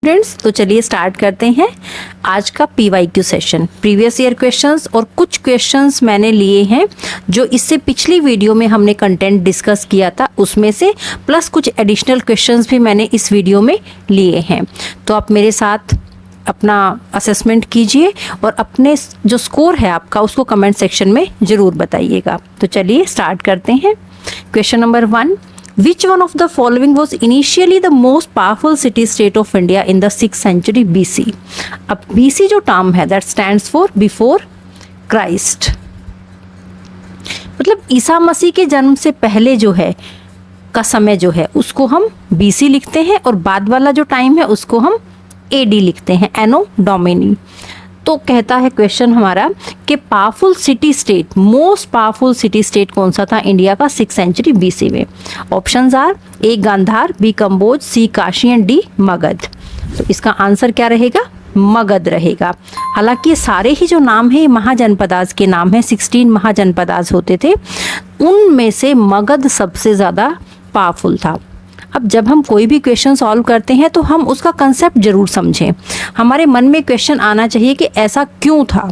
Students, तो चलिए start करते हैं आज का PYQ session. Previous year questions और कुछ क्वेश्चंस मैंने लिए हैं जो इससे पिछली वीडियो में हमने कंटेंट डिस्कस किया था उसमें से, प्लस कुछ एडिशनल क्वेश्चंस भी मैंने इस वीडियो में लिए हैं। तो आप मेरे साथ अपना असेसमेंट कीजिए और अपने जो स्कोर है आपका उसको कमेंट सेक्शन में ज़रूर बताइएगा। तो चलिए स्टार्ट करते हैं। Question number 1, Which one of the following was initially the most powerful city-state of India in the 6th century BC? अब BC जो टर्म है that stands for before Christ, मतलब ईसा मसीह के जन्म से पहले जो है का समय जो है उसको हम BC लिखते हैं और बाद वाला जो टाइम है उसको हम AD लिखते हैं, एनो डोमिनी। तो कहता है क्वेश्चन हमारा कि powerful city state, most powerful city state कौन सा था इंडिया का 6th सेंचुरी BC में? Options are A Gandhara, B Kamboja, C Kashi and D Magadha. तो इसका आंसर क्या रहेगा? मगध रहेगा। हालांकि ये सारे ही जो नाम है महाजनपदास के नाम है, 16 महाजनपदास होते थे, उनमें से मगध सबसे ज़्यादा पावरफुल था। अब जब हम कोई भी क्वेश्चन सॉल्व करते हैं तो हम उसका कंसेप्ट जरूर समझें। हमारे मन में क्वेश्चन आना चाहिए कि ऐसा क्यों था।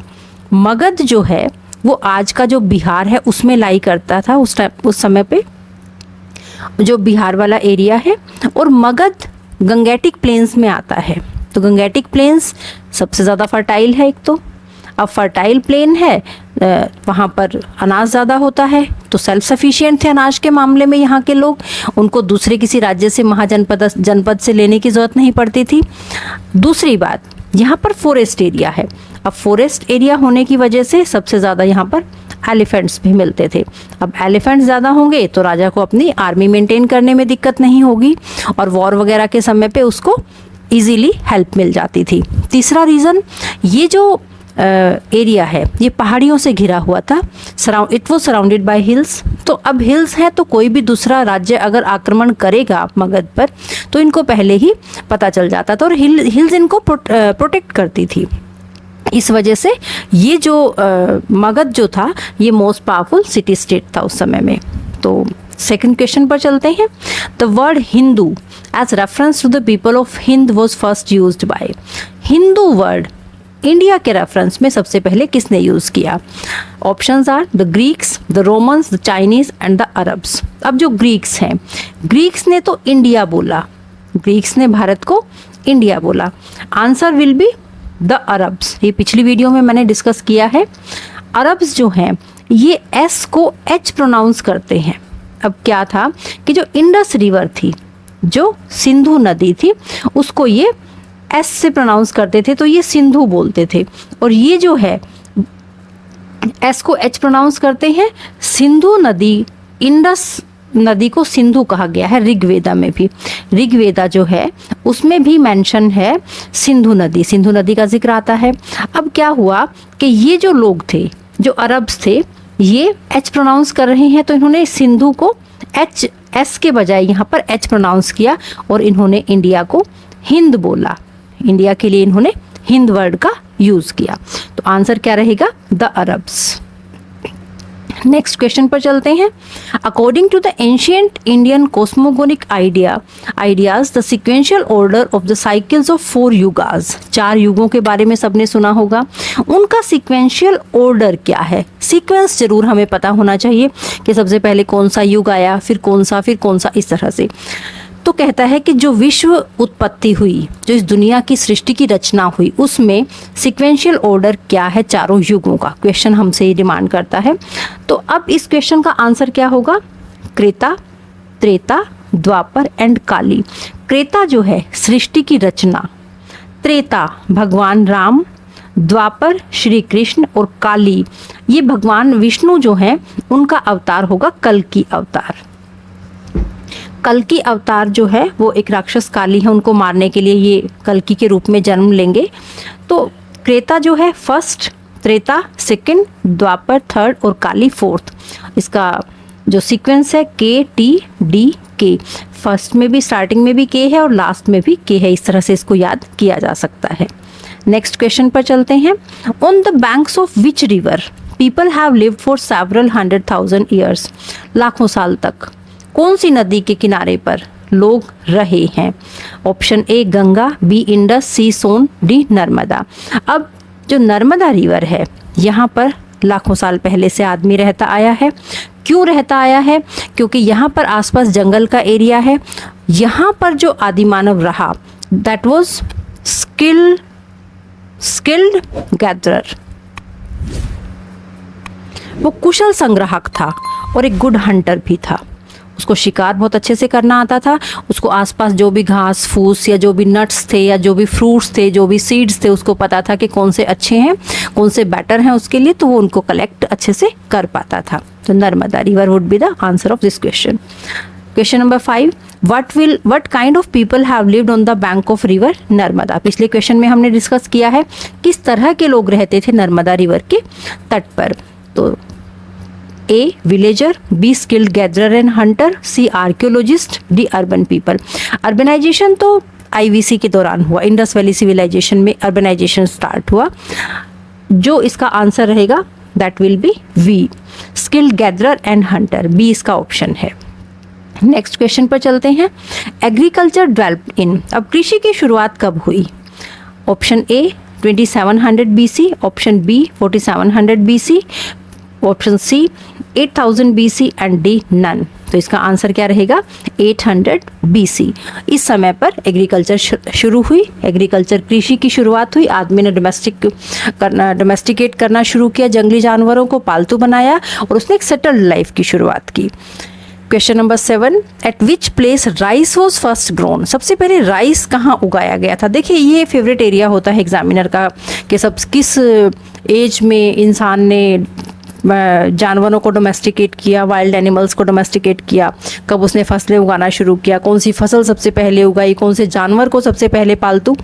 मगध जो है वो आज का जो बिहार है उसमें लाई करता था उस समय पे, जो बिहार वाला एरिया है, और मगध गंगेटिक प्लेन्स में आता है। तो गंगेटिक प्लेन्स सबसे ज़्यादा फर्टाइल है एक तो। अब फर्टाइल प्लेन है, वहाँ पर अनाज ज़्यादा होता है, तो सेल्फ सफिशिएंट थे अनाज के मामले में यहाँ के लोग। उनको दूसरे किसी राज्य से जनपद से लेने की ज़रूरत नहीं पड़ती थी। दूसरी बात, यहाँ पर फॉरेस्ट एरिया है। अब फॉरेस्ट एरिया होने की वजह से सबसे ज़्यादा यहाँ पर एलिफेंट्स भी मिलते थे। अब एलिफेंट्स ज़्यादा होंगे तो राजा को अपनी आर्मी मेंटेन करने में दिक्कत नहीं होगी और वॉर वगैरह के समय पे उसको ईजीली हेल्प मिल जाती थी। तीसरा रीज़न, ये जो एरिया है ये पहाड़ियों से घिरा हुआ था। It was surrounded by hills. तो अब हिल्स हैं तो कोई भी दूसरा राज्य अगर आक्रमण करेगा मगध पर तो इनको पहले ही पता चल जाता था और हिल्स इनको प्रोटेक्ट करती थी। इस वजह से ये जो मगध जो था ये मोस्ट पावरफुल सिटी स्टेट था उस समय में। तो सेकंड क्वेश्चन पर चलते हैं। The word Hindu as reference to the people of Hind was first used by. Hindu word India के रेफरेंस में सबसे पहले किसने यूज़ किया? Options are the Greeks, the Romans, the Chinese and the Arabs. अब जो ग्रीक्स हैं, ग्रीक्स ने तो इंडिया बोला, ग्रीक्स ने भारत को इंडिया बोला। Answer will be the Arabs. ये पिछली वीडियो में मैंने डिस्कस किया है। अरब्स जो हैं ये एस को एच प्रोनाउंस करते हैं। अब क्या था कि जो इंडस रिवर थी, जो सिंधु नदी थी, उसको ये एस से प्रोनाउंस करते थे, तो ये सिंधु बोलते थे। और ये जो है एस को एच प्रोनाउंस करते हैं। सिंधु नदी, इंडस नदी को सिंधु कहा गया है ऋग्वेदा में भी। ऋग्वेदा जो है उसमें भी मेंशन है सिंधु नदी का जिक्र आता है। अब क्या हुआ कि ये जो लोग थे, जो अरब्स थे, ये एच प्रोनाउंस कर रहे हैं, तो इन्होंने सिंधु को एस के बजाय यहाँ पर एच प्रोनाउंस किया और इन्होंने इंडिया को हिंद बोला। इंडिया के लिए इन्होंने हिंद वर्ड का यूज किया। तो आंसर क्या रहेगा? The Arabs. नेक्स्ट क्वेश्चन पर चलते हैं। According to the ancient Indian cosmogonic ideas the sequential order of the cycles of 4 yugas. 4 युगों के बारे में सबने सुना होगा। उनका सिक्वेंशियल ऑर्डर क्या है? सीक्वेंस जरूर हमें पता होना चाहिए कि सबसे पहले कौन सा युग आया, फिर कौन सा, इस तरह से। तो कहता है कि जो विश्व उत्पत्ति हुई, जो इस दुनिया की सृष्टि की रचना हुई, उसमें सिक्वेंशियल ऑर्डर क्या है चारों युगों का? क्वेश्चन हमसे ये डिमांड करता है। तो अब इस क्वेश्चन का आंसर क्या होगा? त्रेता, त्रेता, द्वापर एंड काली। त्रेता जो है सृष्टि की रचना, त्रेता भगवान राम, द्वापर श्री कृष्ण और काली ये भगवान विष्णु जो हैं उनका अवतार होगा कल्कि अवतार। कल्कि अवतार जो है वो एक राक्षस काली है, उनको मारने के लिए ये कल्कि के रूप में जन्म लेंगे। तो त्रेता जो है फर्स्ट, त्रेता सेकंड, द्वापर थर्ड और काली फोर्थ। इसका जो सीक्वेंस है KTDK, फर्स्ट में भी, स्टार्टिंग में भी K है और लास्ट में भी K है। इस तरह से इसको याद किया जा सकता है। नेक्स्ट क्वेश्चन पर चलते हैं। On the banks of which river people have lived for several 100,000 years. लाखों साल तक कौन सी नदी के किनारे पर लोग रहे हैं? Option A Ganga, B Indus, C Son, D Narmada. अब जो नर्मदा रिवर है यहाँ पर लाखों साल पहले से आदमी रहता आया है। क्यों रहता आया है? क्योंकि यहाँ पर आसपास जंगल का एरिया है। यहाँ पर जो आदिमानव रहा दैट वाज स्किल्ड गैदरर, वो कुशल संग्राहक था और एक गुड हंटर भी था। उसको शिकार बहुत अच्छे से करना आता था। उसको आसपास जो भी घास फूस या जो भी नट्स थे या जो भी फ्रूट्स थे, जो भी सीड्स थे, उसको पता था कि कौन से अच्छे हैं, कौन से बेटर हैं उसके लिए, तो वो उनको कलेक्ट अच्छे से कर पाता था। तो Narmada river would be the answer of this question. Question number 5, what kind of people have lived on the bank of river Narmada? पिछले क्वेश्चन में हमने डिस्कस किया है किस तरह के लोग रहते थे नर्मदा रिवर के तट पर। तो A villager, B skilled gatherer and hunter, C archaeologist, D urban people. Urbanisation तो आईवीसी के दौरान हुआ, इंडस वैली सिविलाइजेशन में अर्बनाइजेशन स्टार्ट हुआ। जो इसका आंसर रहेगा that will be B, skilled gatherer and hunter, B इसका ऑप्शन है। नेक्स्ट क्वेश्चन पर चलते हैं। एग्रीकल्चर डेवलप्ड इन, अब कृषि की शुरुआत कब हुई? Option A 2700 BC, option B 4700 BC, option C 8000 BC and D none. तो इसका आंसर क्या रहेगा? 800 BC। इस समय पर एग्रीकल्चर शुरू हुई, एग्रीकल्चर कृषि की शुरुआत हुई। आदमी ने डोमेस्टिकेट करना शुरू किया, जंगली जानवरों को पालतू बनाया और उसने एक सेटल्ड लाइफ की शुरुआत की। Question number 7, eight which place rice was first grown? सबसे पहले राइस कहाँ उगाया गया था? देखिए ये फेवरेट एरिया होता है एग्जामिनर का कि सब किस एज में इंसान ने जानवरों को डोमेस्टिकेट किया, वाइल्ड एनिमल्स को डोमेस्टिकेट किया, कब उसने फसलें उगाना शुरू किया, कौन सी फसल सबसे पहले उगाई, कौन से जानवर को सबसे पहले पालतू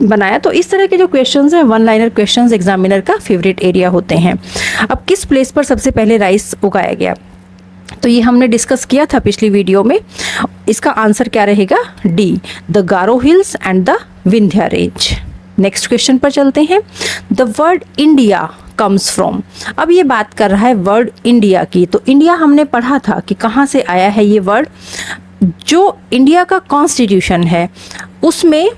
बनाया। तो इस तरह के जो क्वेश्चंस हैं, वन लाइनर क्वेश्चंस एग्जामिनर का फेवरेट एरिया होते हैं। अब किस प्लेस पर सबसे पहले राइस उगाया गया? तो ये हमने डिस्कस किया था पिछली वीडियो में। इसका आंसर क्या रहेगा? D, the Garo hills and the Vindhya range. Next question पर चलते हैं। The word India comes from, अब ये बात कर रहा है वर्ड इंडिया की। तो इंडिया हमने पढ़ा था कि कहाँ से आया है ये वर्ड। जो इंडिया का कॉन्स्टिट्यूशन है उसमें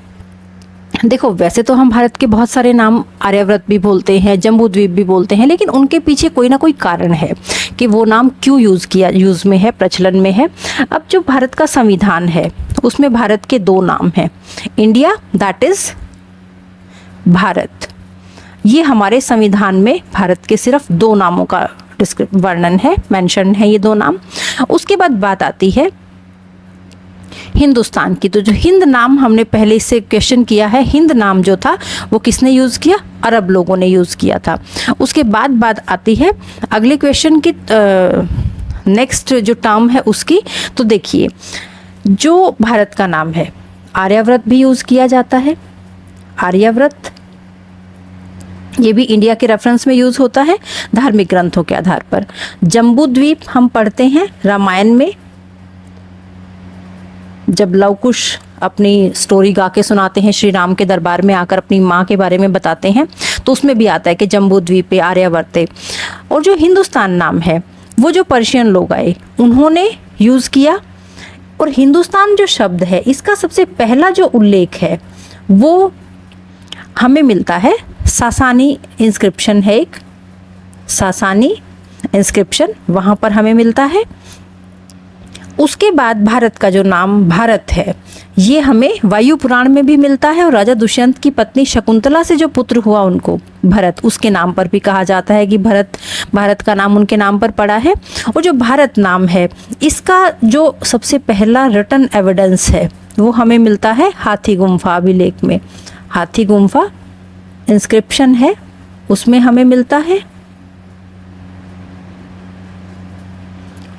देखो, वैसे तो हम भारत के बहुत सारे नाम आर्यव्रत भी बोलते हैं, जम्बूद्वीप भी बोलते हैं, लेकिन उनके पीछे कोई ना कोई कारण है कि वो नाम क्यों यूज़ में है, प्रचलन में है। अब जो भारत का संविधान है उसमें भारत के दो नाम हैं, इंडिया दैट इज़ भारत। ये हमारे संविधान में भारत के सिर्फ दो नामों का वर्णन है, मेंशन है ये दो नाम। उसके बाद बात आती है हिंदुस्तान की। तो जो हिंद नाम हमने पहले इससे क्वेश्चन किया है, हिंद नाम जो था वो किसने यूज़ किया? अरब लोगों ने यूज़ किया था। उसके बाद बात आती है अगले क्वेश्चन की, नेक्स्ट जो टर्म है उसकी। तो देखिए जो भारत का नाम है, आर्यव्रत भी यूज़ किया जाता है। आर्यव्रत ये भी इंडिया के रेफरेंस में यूज़ होता है धार्मिक ग्रंथों के आधार पर। जम्बूद्वीप हम पढ़ते हैं रामायण में, जब लव कुश अपनी स्टोरी गा के सुनाते हैं श्री राम के दरबार में आकर, अपनी माँ के बारे में बताते हैं, तो उसमें भी आता है कि जम्बूद्वीप पे आर्यवर्त है। और जो हिंदुस्तान नाम है वो जो पर्शियन लोग आए उन्होंने यूज़ किया। और हिंदुस्तान जो शब्द है इसका सबसे पहला जो उल्लेख है वो हमें मिलता है, सासानी इंस्क्रिप्शन है एक, सासानी इंस्क्रिप्शन वहाँ पर हमें मिलता है। उसके बाद भारत का जो नाम भारत है ये हमें वायु पुराण में भी मिलता है, और राजा दुष्यंत की पत्नी शकुंतला से जो पुत्र हुआ उनको भरत, उसके नाम पर भी कहा जाता है कि भारत का नाम उनके नाम पर पड़ा है। और जो भारत नाम है इसका जो सबसे पहला रिटन एविडेंस है वो हमें मिलता है हाथी गुम्फा अभिलेख में। हाथी गुम्फा इंस्क्रिप्शन है उसमें हमें मिलता है,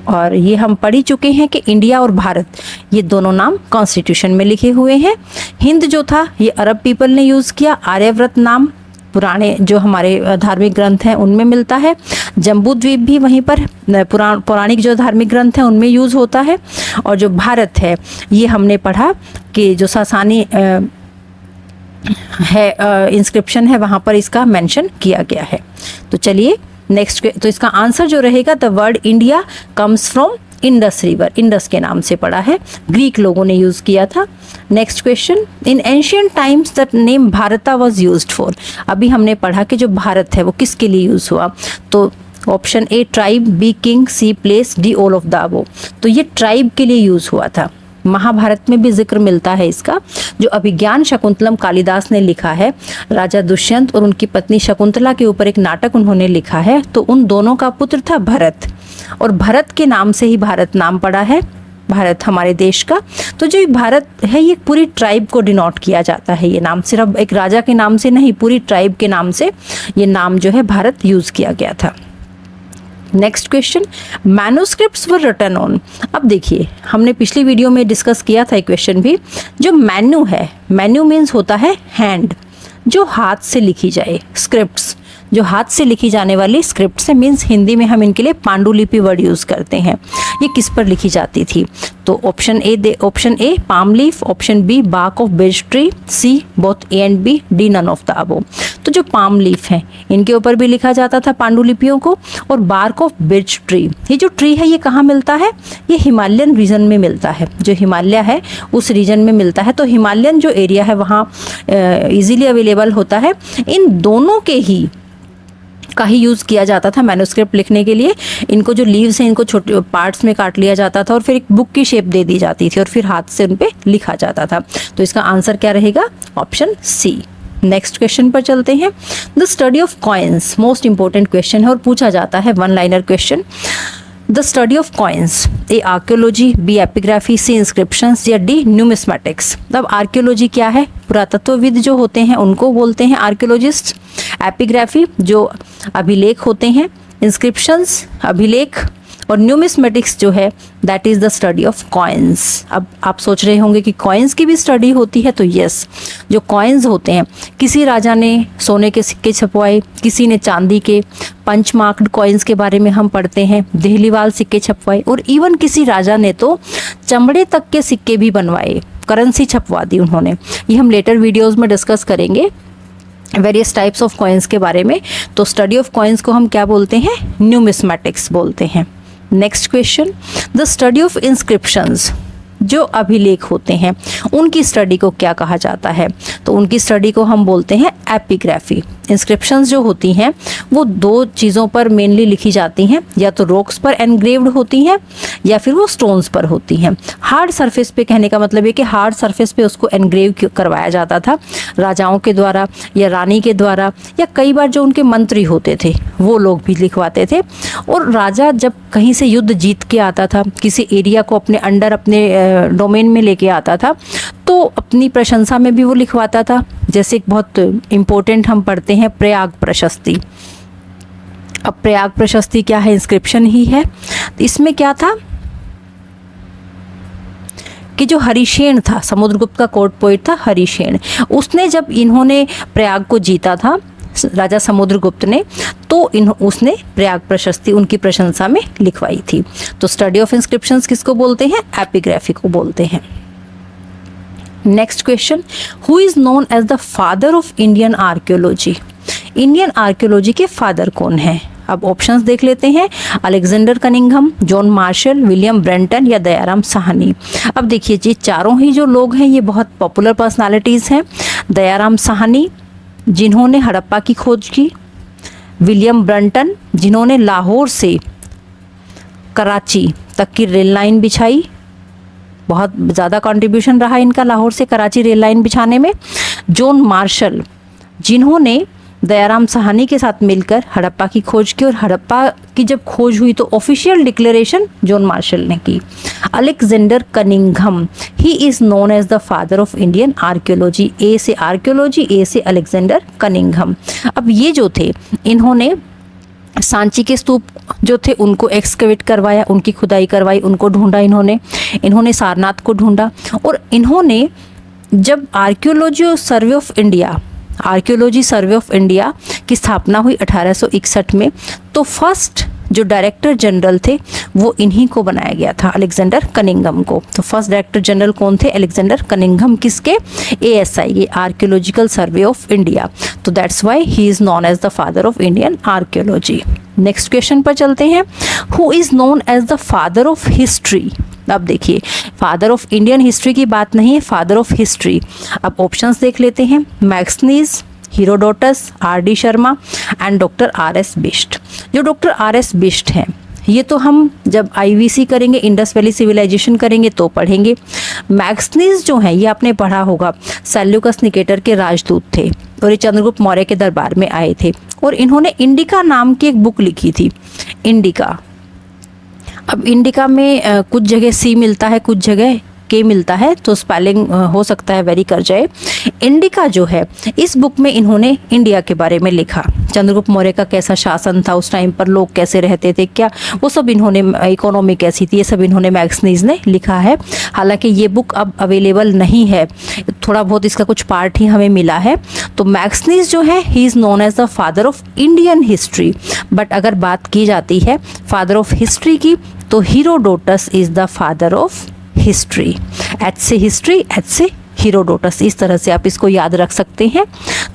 और ये हम पढ़ ही चुके हैं कि इंडिया और भारत ये दोनों नाम कॉन्स्टिट्यूशन में लिखे हुए हैं। हिंद जो था ये अरब पीपल ने यूज़ किया। आर्यव्रत नाम पुराने जो हमारे धार्मिक ग्रंथ हैं उनमें मिलता है। जम्बूद्वीप भी वहीं पर पौराणिक जो धार्मिक ग्रंथ हैं उनमें यूज़ होता है। और जो भारत है ये हमने पढ़ा कि जो सासानी है इंस्क्रिप्शन है वहाँ पर इसका मेंशन किया गया है। तो चलिए नेक्स्ट, तो इसका आंसर जो रहेगा the word India comes from Indus river, Indus के नाम से पड़ा है, ग्रीक लोगों ने यूज किया था। Next question, in ancient times that name भारता वाज यूज्ड फॉर। अभी हमने पढ़ा कि जो भारत है वो किसके लिए यूज हुआ, तो option A tribe, B king, C place, D all of the above. तो ये ट्राइब के लिए यूज हुआ था। महाभारत में भी जिक्र मिलता है इसका। जो अभिज्ञान शकुंतलम कालिदास ने लिखा है, राजा दुष्यंत और उनकी पत्नी शकुंतला के ऊपर एक नाटक उन्होंने लिखा है, तो उन दोनों का पुत्र था भरत, और भरत के नाम से ही भारत नाम पड़ा है, भारत हमारे देश का। तो जो भारत है ये पूरी ट्राइब को डिनोट किया जाता है, ये नाम सिर्फ एक राजा के नाम से नहीं, पूरी ट्राइब के नाम से ये नाम जो है भारत यूज किया गया था। Next question, manuscripts were written on. अब देखिए हमने पिछली वीडियो में डिस्कस किया था एक क्वेश्चन भी, जो मैन्यू है, मैन्यू मीन्स होता है हैंड, जो हाथ से लिखी जाए, स्क्रिप्ट्स जो हाथ से लिखी जाने वाली स्क्रिप्ट से, मीन्स हिंदी में हम इनके लिए पांडुलिपि वर्ड यूज करते हैं, ये किस पर लिखी जाती थी, तो option A palm leaf, option B bark of birch tree, C both A and B, D none of the above. तो जो पाम लीफ है इनके ऊपर भी लिखा जाता था पांडुलिपियों को, और बार्क ऑफ बिर्च ट्री, ये जो ट्री है ये कहाँ मिलता है, ये हिमालयन रीजन में मिलता है, जो हिमालय है उस रीजन में मिलता है, तो हिमालयन जो एरिया है वहाँ इजीली अवेलेबल होता है। इन दोनों के ही का ही यूज़ किया जाता था मैन्युस्क्रिप्ट लिखने के लिए। इनको जो लीव्स हैं इनको छोटे पार्ट्स में काट लिया जाता था और फिर एक बुक की शेप दे दी जाती थी और फिर हाथ से उन पे लिखा जाता था। तो इसका आंसर क्या रहेगा, ऑप्शन सी। नेक्स्ट क्वेश्चन पर चलते हैं। The study of coins, most important question है और पूछा जाता है, one liner question. The study of coins, A archaeology, B epigraphy, C inscriptions या डी न्यूमिस्मेटिक्स। अब आर्कियोलॉजी क्या है, पुरातत्वविद जो होते हैं उनको बोलते हैं आर्कियोलॉजिस्ट। एपिग्राफी जो अभिलेख होते हैं, इंस्क्रिप्शंस अभिलेख, और न्यूमिस्मेटिक्स जो है that is the study of coins. अब आप सोच रहे होंगे कि कॉइन्स की भी स्टडी होती है, तो यस, जो कॉइन्स होते हैं, किसी राजा ने सोने के सिक्के छपवाए, किसी ने चांदी के, पंच मार्क्ड कॉइन्स के बारे में हम पढ़ते हैं, देहलीवाल सिक्के छपवाए, और इवन किसी राजा ने तो चमड़े तक के सिक्के भी बनवाए, करेंसी छपवा दी उन्होंने। ये हम लेटर वीडियोज़ में डिस्कस करेंगे वेरियस टाइप्स ऑफ कॉइन्स के बारे में। तो स्टडी ऑफ कॉइन्स को हम क्या बोलते हैं, न्यूमिस्मेटिक्स बोलते हैं। Next question, the study of inscriptions, जो अभिलेख होते हैं उनकी स्टडी को क्या कहा जाता है, तो उनकी स्टडी को हम बोलते हैं एपिग्राफी। इंस्क्रिप्शंस जो होती हैं वो दो चीज़ों पर मेनली लिखी जाती हैं, या तो रॉक्स पर एनग्रेव्ड होती हैं या फिर वो स्टोन्स पर होती हैं। हार्ड सरफेस पे, कहने का मतलब है कि हार्ड सरफेस पे उसको एनग्रेव करवाया जाता था राजाओं के द्वारा या रानी के द्वारा, या कई बार जो उनके मंत्री होते थे वो लोग भी लिखवाते थे। और राजा जब कहीं से युद्ध जीत के आता था, किसी एरिया को अपने अंडर, अपने डोमेन में लेके आता था, तो अपनी प्रशंसा में भी वो लिखवाता था। जैसे एक बहुत इम्पोर्टेंट हम पढ़ते हैं प्रयाग प्रशस्ति। अब प्रयाग प्रशस्ति क्या है, इंस्क्रिप्शन ही है। इसमें क्या था कि जो हरिशेन था, समुद्रगुप्त का कोर्ट पोइट था हरिशेन, उसने जब इन्होंने प्रयाग को जीता था, राजा समुद्रगुप्त ने, तो उसने प्रयाग प्रशस्ति उनकी प्रशंसा में लिखवाई थी। तो स्टडी ऑफ इंस्क्रिप्शंस किसको बोलते हैं, एपिग्राफी को बोलते हैं। Next question, who is known as the father of Indian archaeology. Indian archaeology के फादर कौन है। अब ऑप्शंस देख लेते हैं, Alexander Cunningham, John Marshall, William Brenton या दयाराम साहनी। अब देखिए ये चारों ही जो लोग हैं ये बहुत पॉपुलर पर्सनालिटीज़ हैं। दयाराम साहनी जिन्होंने हड़प्पा की खोज की, विलियम ब्रेंटन जिन्होंने लाहौर से कराची तक की रेल लाइन बिछाई, बहुत ज़्यादा कंट्रीब्यूशन रहा इनका लाहौर से कराची रेल लाइन बिछाने में। जॉन मार्शल जिन्होंने दयाराम साहनी के साथ मिलकर हड़प्पा की खोज की, और हड़प्पा की जब खोज हुई तो ऑफिशियल डिक्लेरेशन जॉन मार्शल ने की। Alexander Cunningham, he is known as the father of Indian archaeology. A से आर्कियोलॉजी, ए से अलेक्जेंडर कनिंघम। अब ये जो थे इन्होंने सांची के स्तूप जो थे उनको एक्सकेवेट करवाया, उनकी खुदाई करवाई, उनको ढूंढा इन्होंने सारनाथ को ढूंढा। और इन्होंने जब आर्कियोलॉजी सर्वे ऑफ इंडिया की स्थापना हुई 1861 में, तो फर्स्ट जो डायरेक्टर जनरल थे वो इन्हीं को बनाया गया था, अलेक्जेंडर कनिंघम को। तो फर्स्ट डायरेक्टर जनरल कौन थे? Alexander Cunningham. किसके? ASI, ये आर्कियोलॉजिकल सर्वे ऑफ इंडिया। तो that's why he is known as the father of Indian archaeology. Next question पर चलते हैं। Who is known as the father of history? अब देखिए, फादर ऑफ इंडियन हिस्ट्री की बात नहीं है, फादर ऑफ हिस्ट्री। अब ऑप्शंस देख लेते हैं। Megasthenes, Herodotus, RD Sharma and doctor RS Bisht. जो डॉक्टर RS बिष्ट हैं ये तो हम जब IVC करेंगे, इंडस वैली सिविलाइजेशन करेंगे तो पढ़ेंगे। मैक्सनीज जो हैं ये आपने पढ़ा होगा, सेल्यूकस निकेटर के राजदूत थे और ये चंद्रगुप्त मौर्य के दरबार में आए थे और इन्होंने इंडिका नाम की एक बुक लिखी थी, इंडिका। अब इंडिका में कुछ जगह C मिलता है, कुछ जगह K मिलता है, तो स्पेलिंग हो सकता है वेरी कर जाए। इंडिका जो है, इस बुक में इन्होंने इंडिया के बारे में लिखा, चंद्रगुप्त मौर्य का कैसा शासन था उस टाइम पर, लोग कैसे रहते थे, क्या वो सब इन्होंने, इकोनॉमी कैसी थी, ये सब इन्होंने मैक्सनीज ने लिखा है। हालांकि ये बुक अब अवेलेबल नहीं है, थोड़ा बहुत इसका कुछ पार्ट ही हमें मिला है। तो मैक्सनीज जो है he is known as the father of Indian history. But अगर बात की जाती है फादर ऑफ हिस्ट्री की, तो Herodotus is the father of history. H से हिस्ट्री, एच से हेरोडोटस, इस तरह से आप इसको याद रख सकते हैं।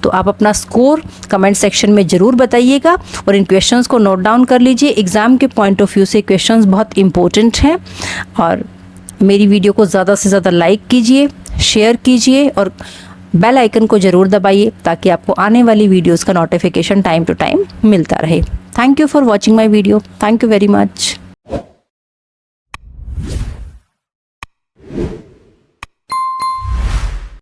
तो आप अपना स्कोर कमेंट सेक्शन में ज़रूर बताइएगा और इन क्वेश्चंस को नोट डाउन कर लीजिए। एग्ज़ाम के पॉइंट ऑफ व्यू से क्वेश्चंस बहुत इंपॉर्टेंट हैं। और मेरी वीडियो को ज़्यादा से ज़्यादा लाइक कीजिए, शेयर कीजिए और बेल आइकन को ज़रूर दबाइए ताकि आपको आने वाली वीडियोज़ का नोटिफिकेशन टाइम टू टाइम मिलता रहे। Thank you for watching my video. Thank you very much.